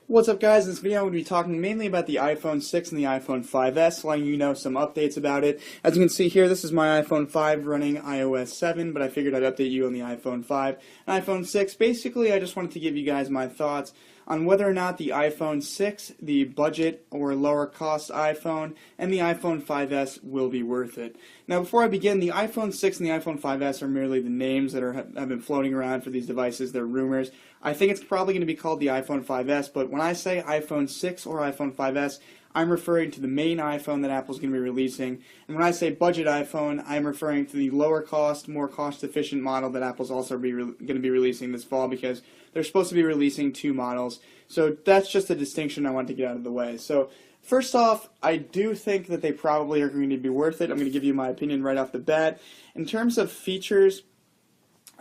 What's up guys, in this video I'm going to be talking mainly about the iPhone 6 and the iPhone 5S, letting you know some updates about it. As you can see here, this is my iPhone 5 running iOS 7, but I figured I'd update you on the iPhone 5 and iPhone 6. Basically, I just wanted to give you guys my thoughts on whether or not the iPhone 6, the budget or lower cost iPhone, and the iPhone 5S will be worth it. Now before I begin, the iPhone 6 and the iPhone 5S are merely the names that have been floating around for these devices. They're rumors. I think it's probably going to be called the iPhone 5S, but when I say iPhone 6 or iPhone 5S, I'm referring to the main iPhone that Apple's going to be releasing. And when I say budget iPhone, I'm referring to the lower cost, more cost-efficient model that Apple's also going to be releasing this fall, because they're supposed to be releasing two models. So that's just a distinction I want to get out of the way. So first off, I do think that they probably are going to be worth it. I'm going to give you my opinion right off the bat. In terms of features,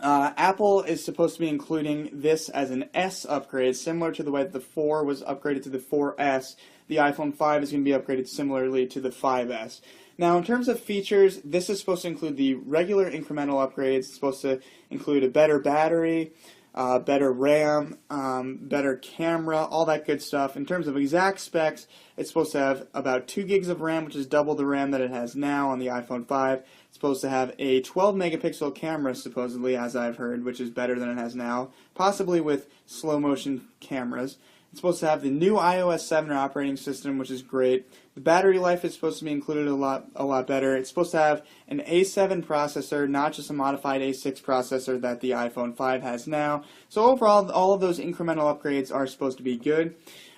Apple is supposed to be including this as an S upgrade, similar to the way that the 4 was upgraded to the 4S. The iPhone 5 is going to be upgraded similarly to the 5S. Now, in terms of features, this is supposed to include the regular incremental upgrades. It's supposed to include a better battery, better RAM, better camera, all that good stuff. In terms of exact specs, it's supposed to have about 2 gigs of RAM, which is double the RAM that it has now on the iPhone 5. It's supposed to have a 12 megapixel camera, supposedly, as I've heard, which is better than it has now, possibly with slow motion cameras. It's supposed to have the new iOS 7 operating system, which is great. The battery life is supposed to be included a lot better. It's supposed to have an A7 processor, not just a modified A6 processor that the iPhone 5 has now. So overall, all of those incremental upgrades are supposed to be good.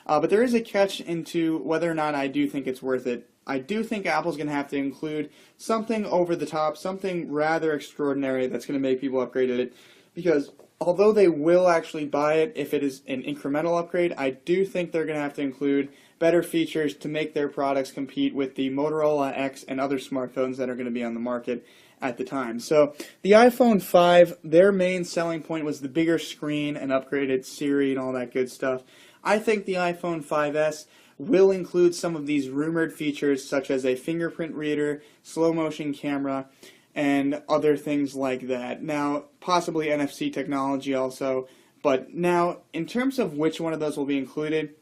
But there is a catch into whether or not I do think it's worth it. I do think Apple's going to have to include something over the top, something rather extraordinary that's going to make people upgrade it, because although they will actually buy it if it is an incremental upgrade, I do think they're going to have to include better features to make their products compete with the Motorola X and other smartphones that are going to be on the market at the time. So the iPhone 5, their main selling point was the bigger screen and upgraded Siri and all that good stuff. I think the iPhone 5S will include some of these rumored features, such as a fingerprint reader, slow motion camera, and other things like that. Now, possibly NFC technology also, but now, in terms of which one of those will be included,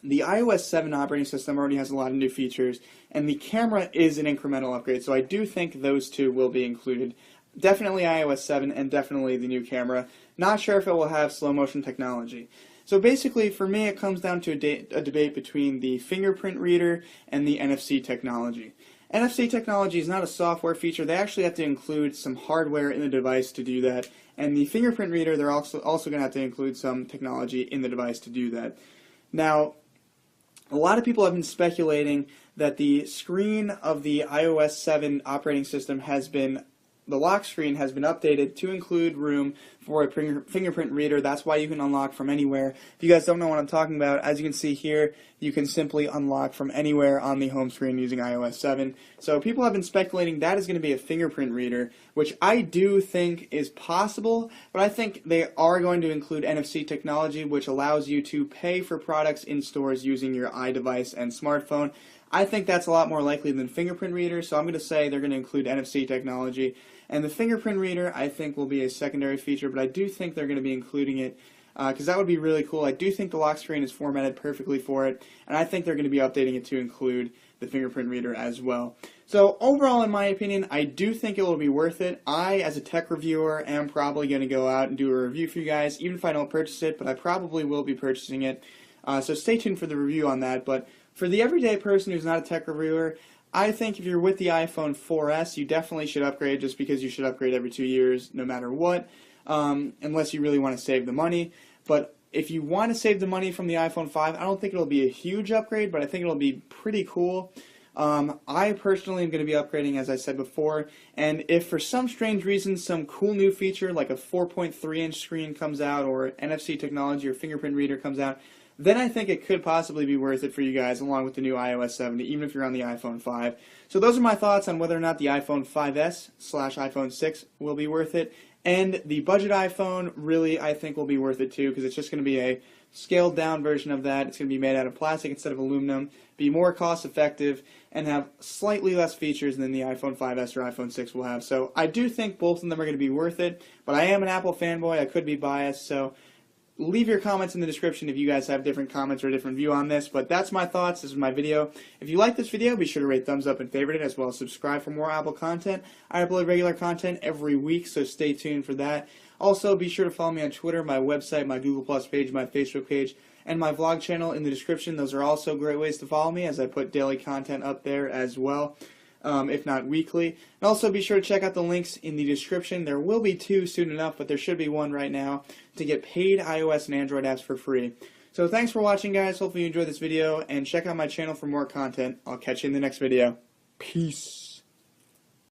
the iOS 7 operating system already has a lot of new features, and the camera is an incremental upgrade, so I do think those two will be included. Definitely iOS 7 and definitely the new camera. Not sure if it will have slow motion technology. So basically, for me, it comes down to a debate between the fingerprint reader and the NFC technology. NFC technology is not a software feature. They actually have to include some hardware in the device to do that. And the fingerprint reader, they're also going to have to include some technology in the device to do that. Now, a lot of people have been speculating that the screen of the iOS 7 operating system the lock screen has been updated to include room for a fingerprint reader. That's why you can unlock from anywhere. If you guys don't know what I'm talking about, as you can see here, you can simply unlock from anywhere on the home screen using iOS 7. So people have been speculating that is going to be a fingerprint reader, which I do think is possible, but I think they are going to include NFC technology, which allows you to pay for products in stores using your iDevice and smartphone. I think that's a lot more likely than fingerprint reader, so I'm going to say they're going to include NFC technology. And the fingerprint reader, I think, will be a secondary feature, but I do think they're going to be including it, because that would be really cool. I do think the lock screen is formatted perfectly for it, and I think they're going to be updating it to include the fingerprint reader as well. So overall, in my opinion, I do think it will be worth it. I, as a tech reviewer, am probably going to go out and do a review for you guys, even if I don't purchase it, but I probably will be purchasing it. So stay tuned for the review on that. But for the everyday person who's not a tech reviewer, I think if you're with the iPhone 4S, you definitely should upgrade, just because you should upgrade every 2 years no matter what, unless you really want to save the money. But if you want to save the money from the iPhone 5, I don't think it'll be a huge upgrade, but I think it'll be pretty cool. I personally am going to be upgrading, as I said before, and if for some strange reason some cool new feature like a 4.3-inch screen comes out, or NFC technology or fingerprint reader comes out, then I think it could possibly be worth it for you guys, along with the new iOS 7, even if you're on the iPhone 5. So those are my thoughts on whether or not the iPhone 5S/iPhone 6 will be worth it. And the budget iPhone, really, I think will be worth it too, because it's just going to be a scaled down version of that. It's going to be made out of plastic instead of aluminum, be more cost effective, and have slightly less features than the iPhone 5S or iPhone 6 will have. So I do think both of them are going to be worth it, but I am an Apple fanboy. I could be biased, so leave your comments in the description if you guys have different comments or a different view on this, but that's my thoughts. This is my video. If you like this video, be sure to rate, thumbs up, and favorite it, as well as subscribe for more Apple content. I upload regular content every week, so stay tuned for that. Also, be sure to follow me on Twitter, my website, my Google Plus page, my Facebook page, and my vlog channel in the description. Those are also great ways to follow me, as I put daily content up there as well. If not weekly. And also be sure to check out the links in the description. There will be 2 soon enough, but there should be 1 right now to get paid iOS and Android apps for free. So thanks for watching, guys. Hopefully you enjoyed this video, and check out my channel for more content. I'll catch you in the next video. Peace.